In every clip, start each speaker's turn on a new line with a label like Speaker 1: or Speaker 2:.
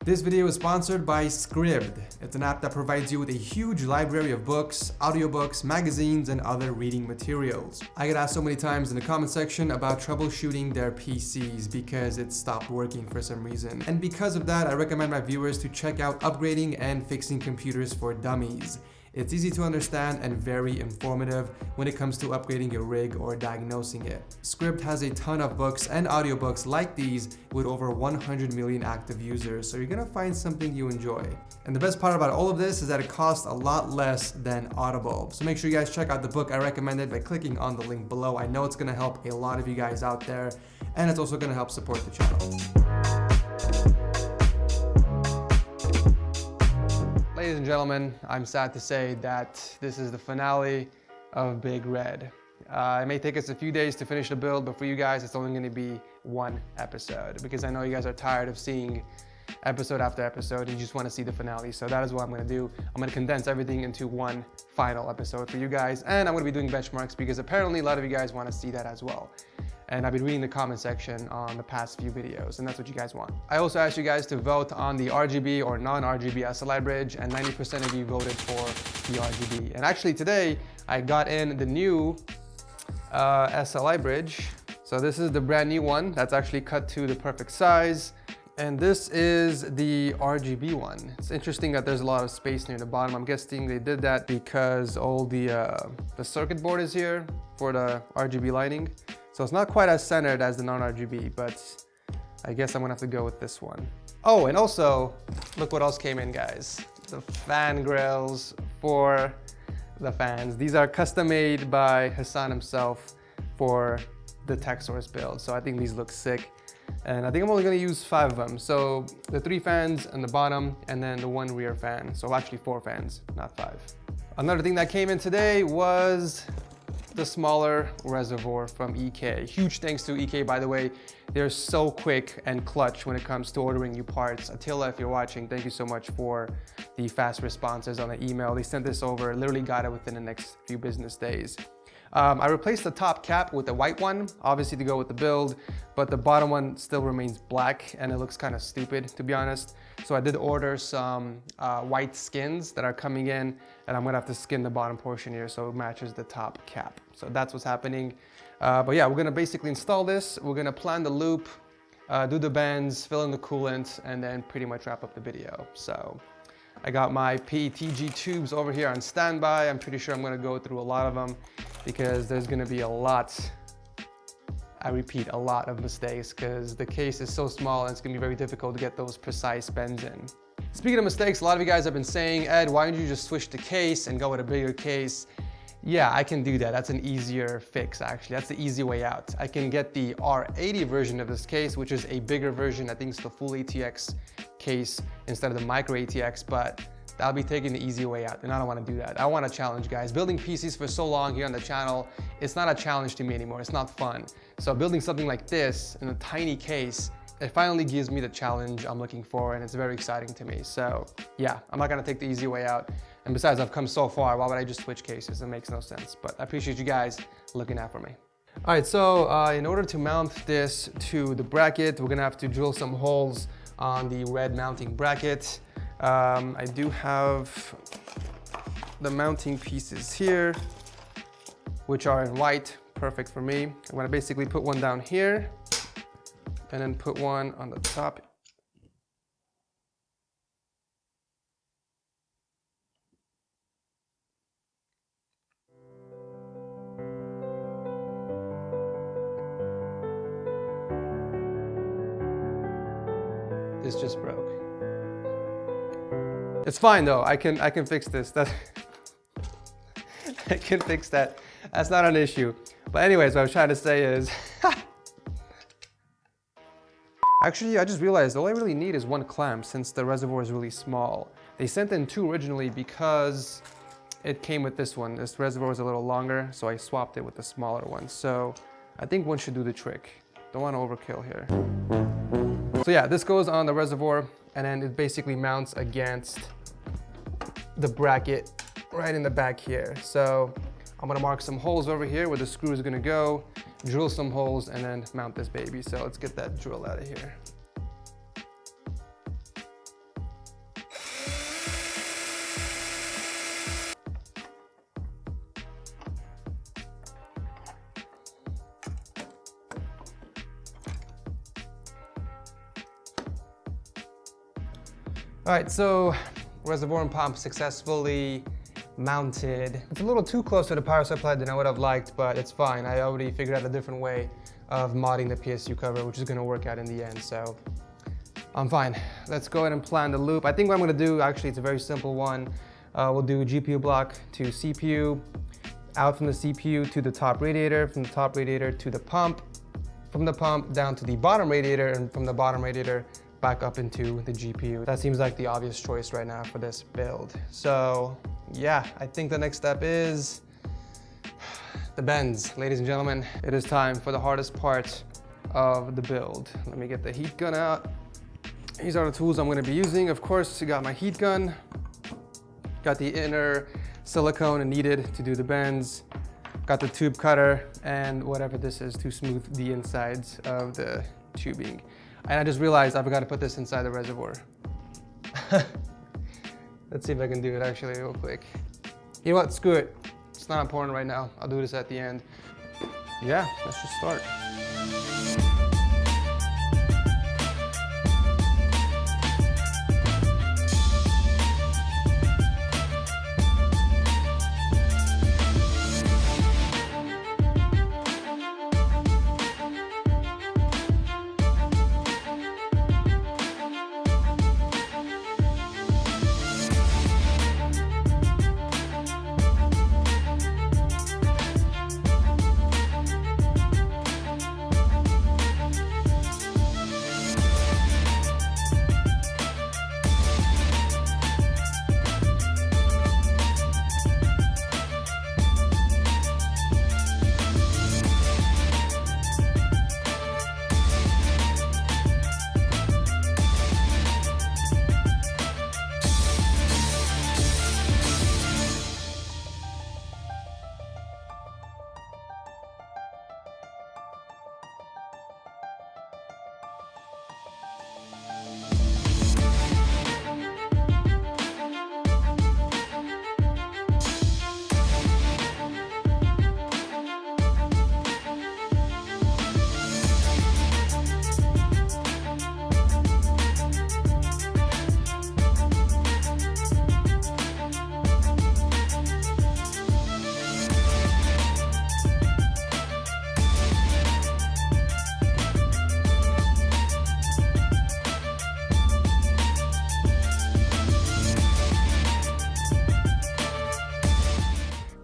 Speaker 1: This video is sponsored by Scribd. It's an app that provides you with a huge library of books, audiobooks, magazines, and other reading materials. I get asked so many times in the comment section about troubleshooting their PCs because it stopped working for some reason. And because of that, I recommend my viewers to check out Upgrading and Fixing Computers for Dummies. It's easy to understand and very informative when it comes to upgrading your rig or diagnosing it. Scribd has a ton of books and audiobooks like these with over 100 million active users, so you're gonna find something you enjoy. And the best part about all of this is that it costs a lot less than Audible. So make sure you guys check out the book I recommended by clicking on the link below. I know it's gonna help a lot of you guys out there, and it's also gonna help support the channel. Ladies and gentlemen, I'm sad to say that this is the finale of Big Red. It may take us a few days to finish the build, but for you guys, it's only going to be one episode because I know you guys are tired of seeing episode after episode. You just want to see the finale. So that is what I'm going to do. I'm going to condense everything into one final episode for you guys. And I'm going to be doing benchmarks because apparently a lot of you guys want to see that as well. And I've been reading the comment section on the past few videos, and that's what you guys want. I also asked you guys to vote on the RGB or non-RGB SLI bridge, and 90% of you voted for the RGB. And actually today, I got in the new SLI bridge. So this is the brand new one that's actually cut to the perfect size. And this is the RGB one. It's interesting that there's a lot of space near the bottom. I'm guessing they did that because all the circuit board is here for the RGB lighting. So it's not quite as centered as the non-RGB, but I guess I'm gonna have to go with this one. Oh, and also, look what else came in, guys. The fan grills for the fans. These are custom made by Hassan himself for the TechSource build. So I think these look sick. And I think I'm only gonna use 5 of them. So the 3 fans on the bottom and then the 1 rear fan. So actually 4 fans, not 5. Another thing that came in today was the smaller reservoir from EK. Huge thanks to EK, by the way. They're so quick and clutch when it comes to ordering new parts. Attila, if you're watching, thank you so much for the fast responses on the email. They sent this over, literally got it within the next few business days. I replaced the top cap with the white one, obviously to go with the build, but the bottom one still remains black and it looks kind of stupid, to be honest. So I did order some white skins that are coming in, and I'm gonna have to skin the bottom portion here so it matches the top cap. So that's what's happening. But yeah, we're gonna basically install this. We're gonna plan the loop, do the bends, fill in the coolant, and then pretty much wrap up the video. So I got my PETG tubes over here on standby. I'm pretty sure I'm gonna go through a lot of them because there's gonna be a lot, I repeat, a lot of mistakes because the case is so small and it's gonna be very difficult to get those precise bends in. Speaking of mistakes, a lot of you guys have been saying, Ed, why don't you just switch the case and go with a bigger case? Yeah, I can do that. That's an easier fix, actually. That's the easy way out. I can get the R80 version of this case, which is a bigger version. I think it's the full ATX case instead of the micro ATX, but I'll be taking the easy way out, and I don't want to do that. I want a challenge, guys. Building PCs for so long here on the channel, it's not a challenge to me anymore. It's not fun. So building something like this in a tiny case, it finally gives me the challenge I'm looking for, and it's very exciting to me. So yeah, I'm not gonna take the easy way out. And besides, I've come so far, why would I just switch cases? It makes no sense, but I appreciate you guys looking out for me. All right, so in order to mount this to the bracket, we're gonna have to drill some holes on the red mounting bracket. I do have the mounting pieces here, which are in white, perfect for me. I'm gonna basically put one down here and then put one on the top. This just broke. It's fine though, I can fix this. I can fix that. That's not an issue. But anyways, what I was trying to say is, actually, I just realized all I really need is 1 clamp since the reservoir is really small. They sent in 2 originally because it came with this one. This reservoir was a little longer, so I swapped it with the smaller one. So I think 1 should do the trick. Don't want to overkill here. So yeah, this goes on the reservoir and then it basically mounts against the bracket right in the back here. So I'm gonna mark some holes over here where the screw is gonna go, drill some holes, and then mount this baby. So let's get that drill out of here. All right, so reservoir and pump successfully mounted. It's a little too close to the power supply than I would have liked, but it's fine. I already figured out a different way of modding the PSU cover, which is gonna work out in the end, so I'm fine. Let's go ahead and plan the loop. I think what I'm gonna do, actually, it's a very simple one. We'll do GPU block to CPU, out from the CPU to the top radiator, from the top radiator to the pump, from the pump down to the bottom radiator, and from the bottom radiator back up into the GPU. That seems like the obvious choice right now for this build. So yeah, I think the next step is the bends. Ladies and gentlemen, it is time for the hardest part of the build. Let me get the heat gun out. These are the tools I'm gonna be using. Of course, I got my heat gun, got the inner silicone needed to do the bends, got the tube cutter, and whatever this is to smooth the insides of the tubing. And I just realized I forgot to put this inside the reservoir. Let's see if I can do it actually real quick. You know what, screw it. It's not important right now. I'll do this at the end. Yeah, let's just start.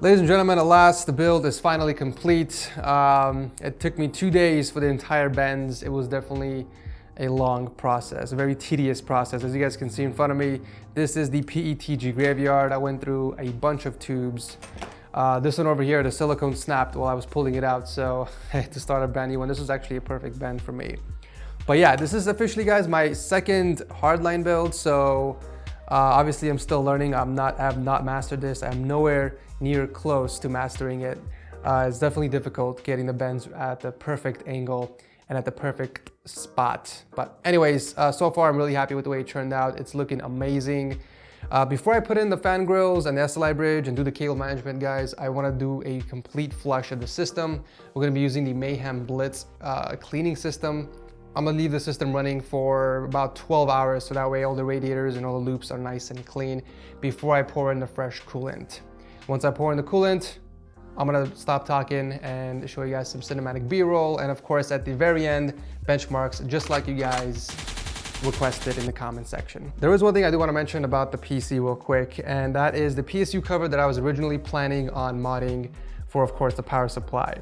Speaker 1: Ladies and gentlemen, at last, the build is finally complete. It took me 2 days for the entire bends. It was definitely a long process, a very tedious process. As you guys can see in front of me, this is the PETG graveyard. I went through a bunch of tubes. This one over here, the silicone snapped while I was pulling it out, so I had to start a brand new one. This was actually a perfect bend for me. But yeah, this is officially, guys, my second hardline build, so obviously I'm still learning. I have not mastered this. I'm nowhere near close to mastering it. It's definitely difficult getting the bends at the perfect angle and at the perfect spot. But anyways, so far I'm really happy with the way it turned out. It's looking amazing. Before I put in the fan grills and the SLI bridge and do the cable management, guys, I want to do a complete flush of the system. We're going to be using the Mayhem BULLETZ cleaning system. I'm gonna leave the system running for about 12 hours so that way all the radiators and all the loops are nice and clean before I pour in the fresh coolant. Once I pour in the coolant, I'm gonna stop talking and show you guys some cinematic B-roll, and of course at the very end, benchmarks just like you guys requested in the comment section. There is one thing I do want to mention about the PC real quick, and that is the PSU cover that I was originally planning on modding for, of course, the power supply.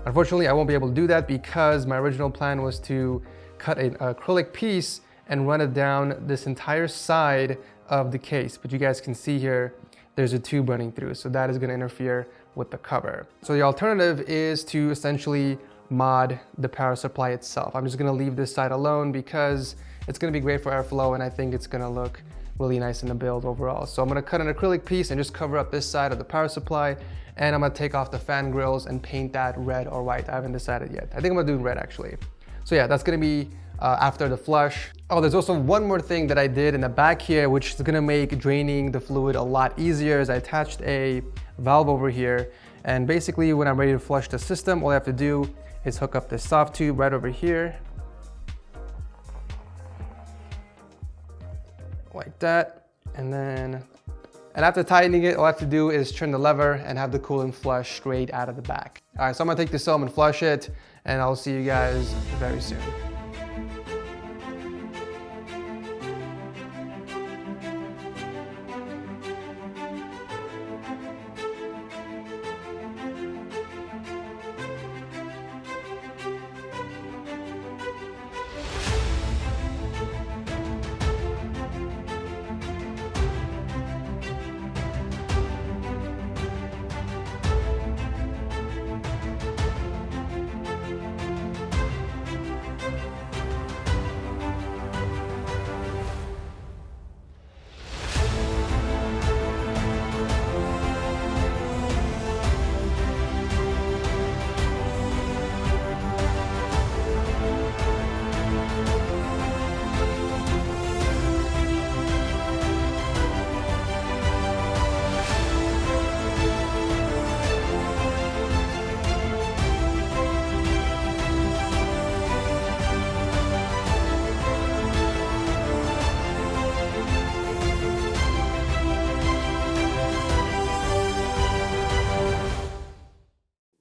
Speaker 1: Unfortunately, I won't be able to do that because my original plan was to cut an acrylic piece and run it down this entire side of the case. But you guys can see here, there's a tube running through, so that is going to interfere with the cover. So the alternative is to essentially mod the power supply itself. I'm just going to leave this side alone because it's going to be great for airflow, and I think it's going to look really nice in the build overall. So I'm going to cut an acrylic piece and just cover up this side of the power supply, and I'm going to take off the fan grills and paint that red or white. I haven't decided yet. I think I'm going to do red actually. So yeah, that's going to be after the flush. Oh, there's also one more thing that I did in the back here, which is going to make draining the fluid a lot easier, is I attached a valve over here, and basically when I'm ready to flush the system, all I have to do is hook up this soft tube right over here. like that. And after tightening it, all I have to do is turn the lever and have the coolant flush straight out of the back. All right, so I'm gonna take this home and flush it, and I'll see you guys very soon.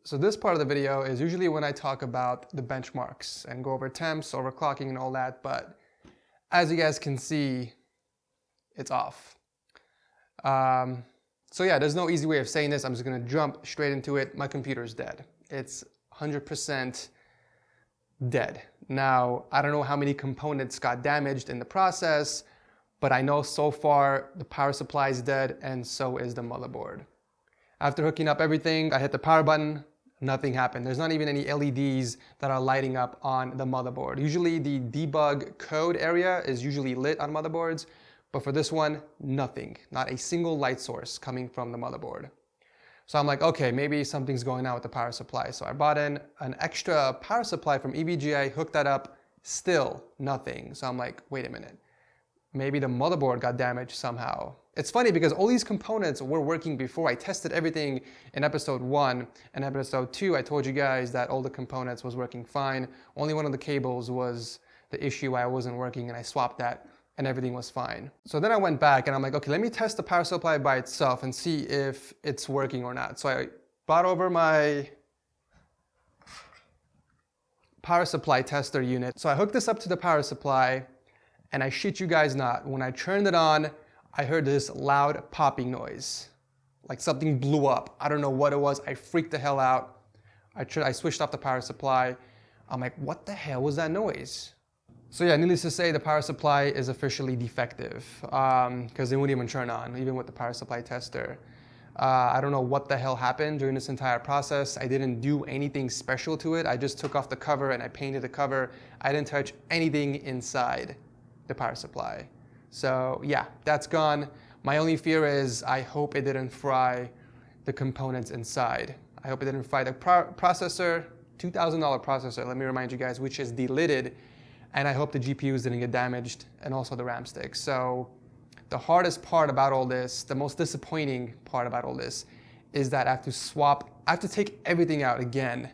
Speaker 1: So this part of the video is usually when I talk about the benchmarks and go over temps, overclocking and all that, but as you guys can see, it's off. So yeah, there's no easy way of saying this. I'm just gonna jump straight into it. My computer's dead. It's 100% dead. Now, I don't know how many components got damaged in the process, but I know so far the power supply is dead and so is the motherboard. After hooking up everything, I hit the power button. Nothing happened. There's not even any LEDs that are lighting up on the motherboard. Usually the debug code area is usually lit on motherboards, but for this one, nothing. Not a single light source coming from the motherboard. So I'm like, okay, maybe something's going on with the power supply. So I bought in an extra power supply from EVGA, hooked that up, still nothing. So I'm like, wait a minute. Maybe the motherboard got damaged somehow. It's funny because all these components were working before. I tested everything in episode 1 and episode 2. I told you guys that all the components was working fine. Only one of the cables was the issue why it wasn't working, and I swapped that and everything was fine. So then I went back and I'm like, okay, let me test the power supply by itself and see if it's working or not. So I brought over my power supply tester unit. So I hooked this up to the power supply, and I shit you guys not, when I turned it on, I heard this loud popping noise, like something blew up. I don't know what it was. I freaked the hell out. I switched off the power supply. I'm like, what the hell was that noise? So yeah, needless to say, the power supply is officially defective because it wouldn't even turn on, even with the power supply tester. I don't know what the hell happened during this entire process. I didn't do anything special to it. I just took off the cover and I painted the cover. I didn't touch anything inside the power supply. So yeah, that's gone. My only fear is I hope it didn't fry the components inside. I hope it didn't fry the processor, $2,000 processor, let me remind you guys, which is delidded. And I hope the GPUs didn't get damaged and also the RAM sticks. So the hardest part about all this, the most disappointing part about all this is that I have to take everything out again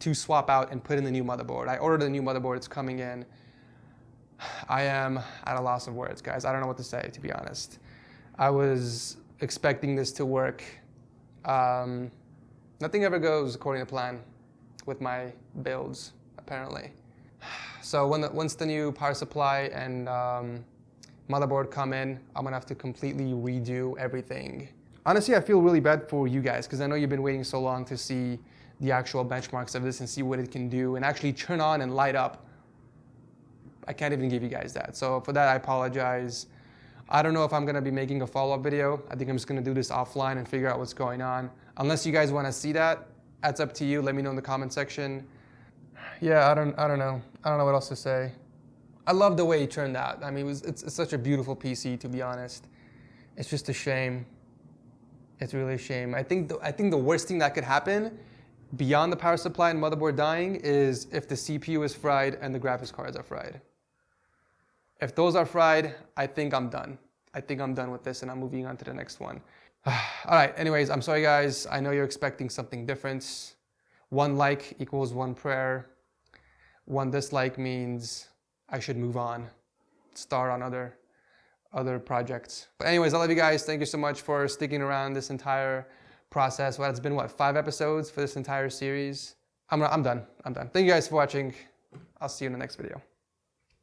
Speaker 1: to swap out and put in the new motherboard. I ordered a new motherboard, it's coming in. I am at a loss of words, guys. I don't know what to say, to be honest. I was expecting this to work. Nothing ever goes according to plan with my builds, apparently. So once the new power supply and motherboard come in, I'm gonna have to completely redo everything. Honestly, I feel really bad for you guys because I know you've been waiting so long to see the actual benchmarks of this and see what it can do and actually turn on and light up. I can't even give you guys that. So for that, I apologize. I don't know if I'm gonna be making a follow-up video. I think I'm just gonna do this offline and figure out what's going on. Unless you guys wanna see that, that's up to you. Let me know in the comment section. Yeah, I don't know. I don't know what else to say. I love the way it turned out. I mean, it's such a beautiful PC, to be honest. It's just a shame. It's really a shame. I think the worst thing that could happen beyond the power supply and motherboard dying is if the CPU is fried and the graphics cards are fried. If those are fried, I think I'm done. I think I'm done with this and I'm moving on to the next one. All right, anyways, I'm sorry guys. I know you're expecting something different. 1 like equals 1 prayer. 1 dislike means I should move on, start on other other projects. But anyways, I love you guys. Thank you so much for sticking around this entire process. Well, it's been what, 5 episodes for this entire series? I'm done. Thank you guys for watching. I'll see you in the next video.